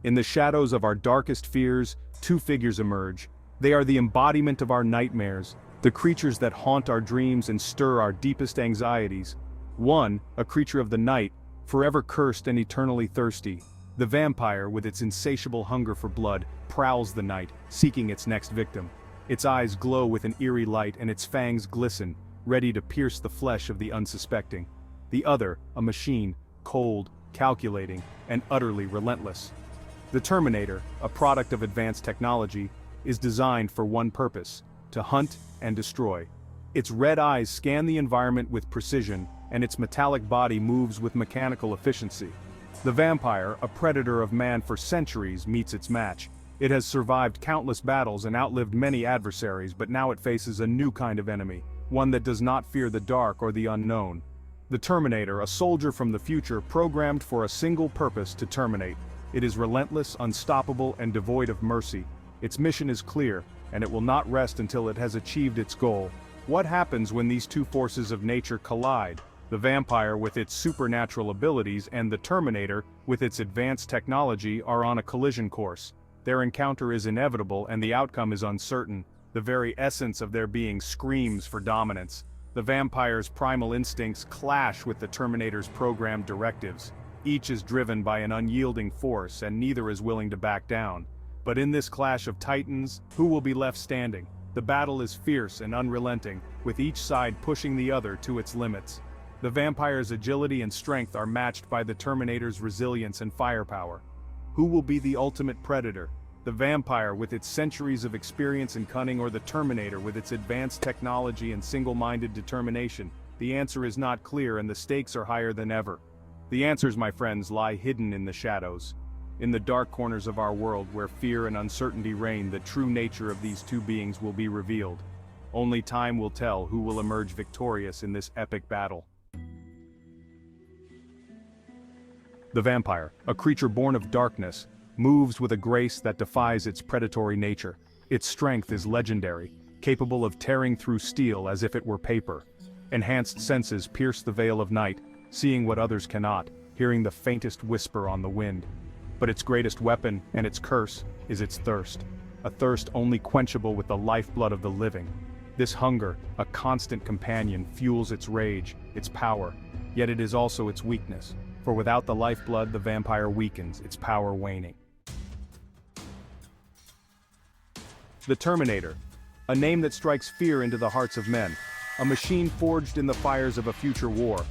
In the shadows of our darkest fears, two figures emerge. They are the embodiment of our nightmares, the creatures that haunt our dreams and stir our deepest anxieties. One, a creature of the night, forever cursed and eternally thirsty. The vampire, with its insatiable hunger for blood, prowls the night, seeking its next victim. Its eyes glow with an eerie light and its fangs glisten, ready to pierce the flesh of the unsuspecting. The other, a machine, cold, calculating, and utterly relentless. The Terminator, a product of advanced technology, is designed for one purpose: to hunt and destroy. Its red eyes scan the environment with precision, and its metallic body moves with mechanical efficiency. The vampire, a predator of man for centuries, meets its match. It has survived countless battles and outlived many adversaries, but now it faces a new kind of enemy, one that does not fear the dark or the unknown. The Terminator, a soldier from the future programmed for a single purpose: to terminate. It is relentless, unstoppable, and devoid of mercy. Its mission is clear, and it will not rest until it has achieved its goal. What happens when these two forces of nature collide? The vampire with its supernatural abilities and the Terminator with its advanced technology are on a collision course. Their encounter is inevitable and the outcome is uncertain. The very essence of their being screams for dominance. The vampire's primal instincts clash with the Terminator's programmed directives. Each is driven by an unyielding force and neither is willing to back down. But in this clash of titans, who will be left standing? The battle is fierce and unrelenting, with each side pushing the other to its limits. The vampire's agility and strength are matched by the Terminator's resilience and firepower. Who will be the ultimate predator? The vampire with its centuries of experience and cunning, or the Terminator with its advanced technology and single-minded determination? The answer is not clear and the stakes are higher than ever. The answers, my friends, lie hidden in the shadows. In the dark corners of our world where fear and uncertainty reign, the true nature of these two beings will be revealed. Only time will tell who will emerge victorious in this epic battle. The vampire, a creature born of darkness, moves with a grace that defies its predatory nature. Its strength is legendary, capable of tearing through steel as if it were paper. Enhanced senses pierce the veil of night, seeing what others cannot, hearing the faintest whisper on the wind. But its greatest weapon, and its curse, is its thirst. A thirst only quenchable with the lifeblood of the living. This hunger, a constant companion, fuels its rage, its power. Yet it is also its weakness, for without the lifeblood the vampire weakens, its power waning. The Terminator, a name that strikes fear into the hearts of men. A machine forged in the fires of a future war.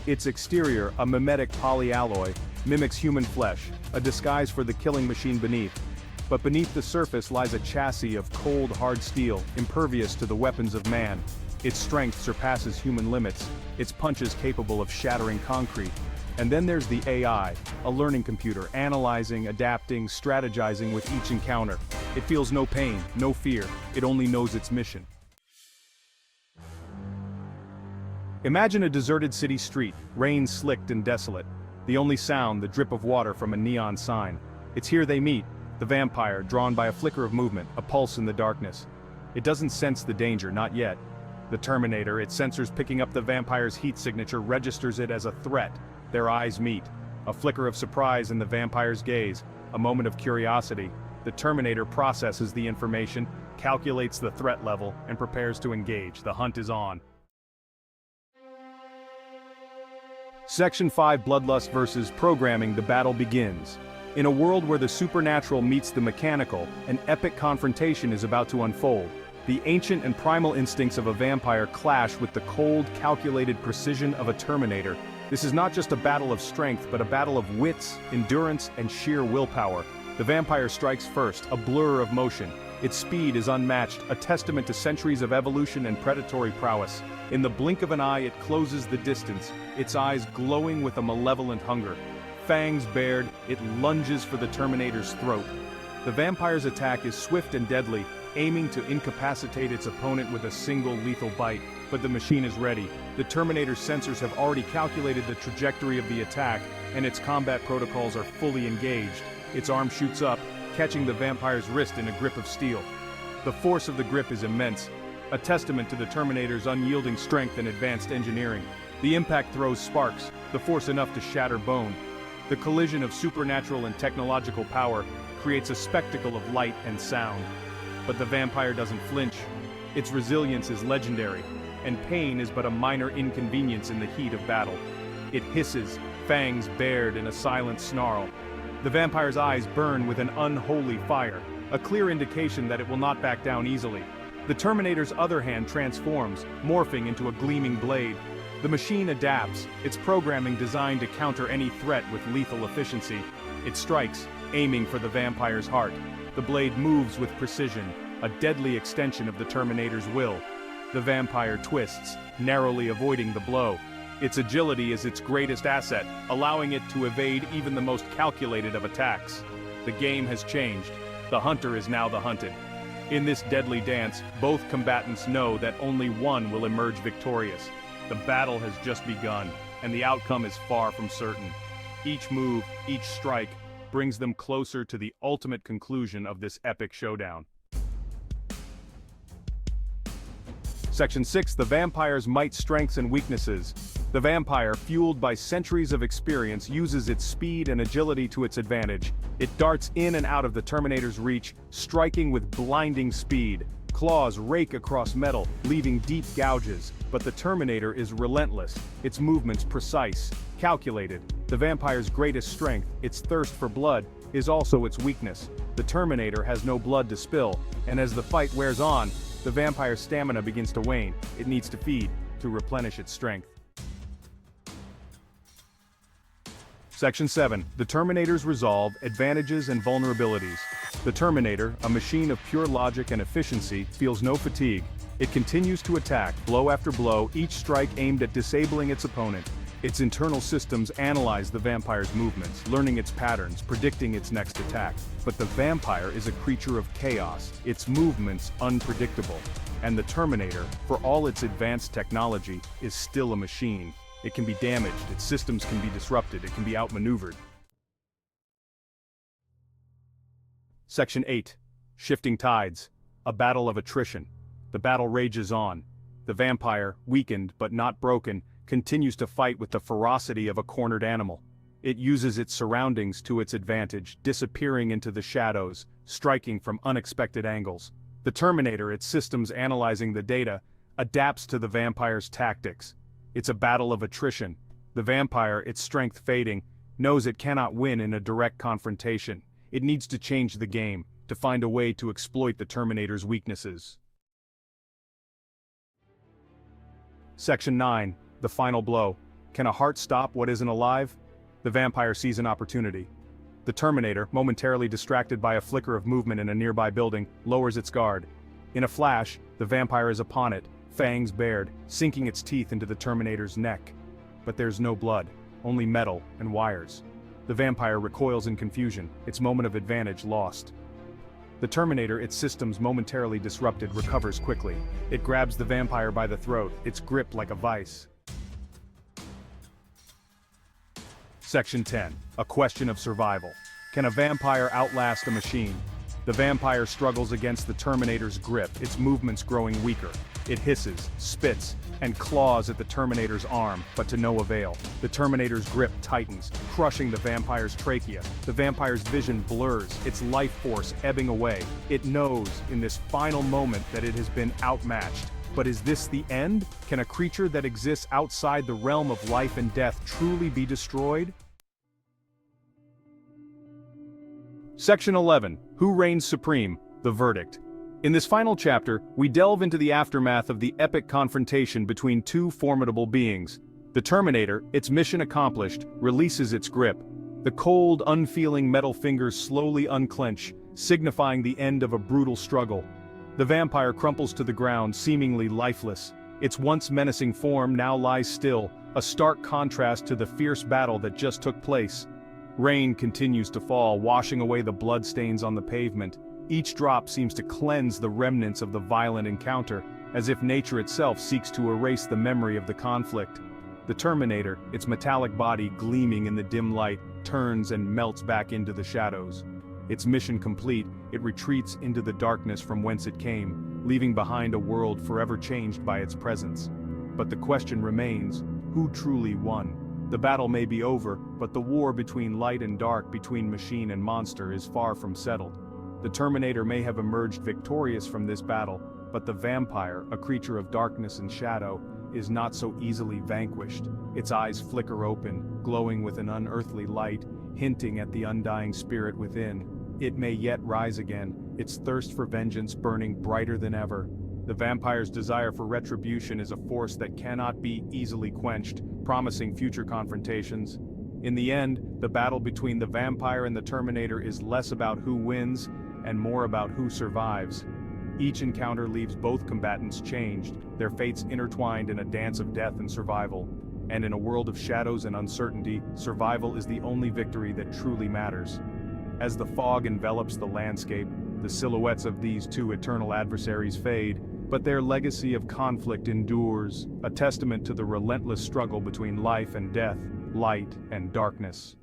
Its exterior, a mimetic polyalloy, mimics human flesh, a disguise for the killing machine beneath. But beneath the surface lies a chassis of cold, hard steel, impervious to the weapons of man. Its strength surpasses human limits, its punches capable of shattering concrete. And then there's the AI, a learning computer, analyzing, adapting, strategizing with each encounter. It feels no pain, no fear, it only knows its mission. Imagine a deserted city street, rain slicked and desolate. The only sound, the drip of water from a neon sign. It's here they meet, the vampire, drawn by a flicker of movement, a pulse in the darkness. It doesn't sense the danger, not yet. The Terminator, its sensors picking up the vampire's heat signature, registers it as a threat. Their eyes meet. A flicker of surprise in the vampire's gaze, a moment of curiosity. The Terminator processes the information, calculates the threat level, and prepares to engage. The hunt is on. Section 5: Bloodlust versus Programming. The battle begins. In a world where the supernatural meets the mechanical, an epic confrontation is about to unfold. The ancient and primal instincts of a vampire clash with the cold, calculated precision of a Terminator. This is not just a battle of strength, but a battle of wits, endurance, and sheer willpower. The vampire strikes first, a blur of motion. Its speed is unmatched, a testament to centuries of evolution and predatory prowess. In the blink of an eye, it closes the distance, its eyes glowing with a malevolent hunger. Fangs bared, it lunges for the Terminator's throat. The vampire's attack is swift and deadly, aiming to incapacitate its opponent with a single lethal bite. But the machine is ready. The Terminator's sensors have already calculated the trajectory of the attack, and its combat protocols are fully engaged. Its arm shoots up, catching the vampire's wrist in a grip of steel. The force of the grip is immense, a testament to the Terminator's unyielding strength and advanced engineering. The impact throws sparks, the force enough to shatter bone. The collision of supernatural and technological power creates a spectacle of light and sound. But the vampire doesn't flinch. Its resilience is legendary, and pain is but a minor inconvenience in the heat of battle. It hisses, fangs bared in a silent snarl. The vampire's eyes burn with an unholy fire, a clear indication that it will not back down easily. The Terminator's other hand transforms, morphing into a gleaming blade. The machine adapts, its programming designed to counter any threat with lethal efficiency. It strikes, aiming for the vampire's heart. The blade moves with precision, a deadly extension of the Terminator's will. The vampire twists, narrowly avoiding the blow. Its agility is its greatest asset, allowing it to evade even the most calculated of attacks. The game has changed. The hunter is now the hunted. In this deadly dance, both combatants know that only one will emerge victorious. The battle has just begun, and the outcome is far from certain. Each move, each strike, brings them closer to the ultimate conclusion of this epic showdown. Section 6. The Vampire's Might, Strengths, and Weaknesses. The vampire, fueled by centuries of experience, uses its speed and agility to its advantage. It darts in and out of the Terminator's reach, striking with blinding speed. Claws rake across metal, leaving deep gouges, but the Terminator is relentless, its movements precise, calculated. The vampire's greatest strength, its thirst for blood, is also its weakness. The Terminator has no blood to spill, and as the fight wears on, the vampire's stamina begins to wane. It needs to feed, to replenish its strength. Section 7. The Terminator's Resolve, Advantages and Vulnerabilities. The Terminator, a machine of pure logic and efficiency, feels no fatigue. It continues to attack, blow after blow, each strike aimed at disabling its opponent. Its internal systems analyze the vampire's movements, learning its patterns, predicting its next attack. But the vampire is a creature of chaos, its movements unpredictable. And the Terminator, for all its advanced technology, is still a machine. It can be damaged, its systems can be disrupted, it can be outmaneuvered. Section 8. Shifting Tides. A battle of attrition. The battle rages on. The vampire, weakened but not broken, continues to fight with the ferocity of a cornered animal. It uses its surroundings to its advantage, disappearing into the shadows, striking from unexpected angles. The Terminator, its systems analyzing the data, adapts to the vampire's tactics. It's a battle of attrition. The vampire, its strength fading, knows it cannot win in a direct confrontation. It needs to change the game, to find a way to exploit the Terminator's weaknesses. Section 9. The Final Blow. Can a heart stop what isn't alive? The vampire sees an opportunity. The Terminator, momentarily distracted by a flicker of movement in a nearby building, lowers its guard. In a flash, the vampire is upon it, fangs bared, sinking its teeth into the Terminator's neck. But there's no blood, only metal and wires. The vampire recoils in confusion, its moment of advantage lost. The Terminator, its systems momentarily disrupted, recovers quickly. It grabs the vampire by the throat, its grip like a vice. Section 10. A question of survival. Can a vampire outlast a machine? The vampire struggles against the Terminator's grip, its movements growing weaker. It hisses, spits, and claws at the Terminator's arm, but to no avail. The Terminator's grip tightens, crushing the vampire's trachea. The vampire's vision blurs, its life force ebbing away. It knows, in this final moment, that it has been outmatched. But is this the end? Can a creature that exists outside the realm of life and death truly be destroyed? Section 11. Who Reigns Supreme? The Verdict. In this final chapter, we delve into the aftermath of the epic confrontation between two formidable beings. The Terminator, its mission accomplished, releases its grip. The cold, unfeeling metal fingers slowly unclench, signifying the end of a brutal struggle. The vampire crumples to the ground, seemingly lifeless. Its once menacing form now lies still, a stark contrast to the fierce battle that just took place. Rain continues to fall, washing away the bloodstains on the pavement. Each drop seems to cleanse the remnants of the violent encounter, as if nature itself seeks to erase the memory of the conflict. The Terminator, its metallic body gleaming in the dim light, turns and melts back into the shadows. Its mission complete, it retreats into the darkness from whence it came, leaving behind a world forever changed by its presence. But the question remains, who truly won? The battle may be over, but the war between light and dark, between machine and monster, is far from settled. The Terminator may have emerged victorious from this battle, but the vampire, a creature of darkness and shadow, is not so easily vanquished. Its eyes flicker open, glowing with an unearthly light, hinting at the undying spirit within. It may yet rise again, its thirst for vengeance burning brighter than ever. The vampire's desire for retribution is a force that cannot be easily quenched, promising future confrontations. In the end, the battle between the vampire and the Terminator is less about who wins, and more about who survives. Each encounter leaves both combatants changed, their fates intertwined in a dance of death and survival. And in a world of shadows and uncertainty, survival is the only victory that truly matters. As the fog envelops the landscape, the silhouettes of these two eternal adversaries fade, but their legacy of conflict endures, a testament to the relentless struggle between life and death, light and darkness.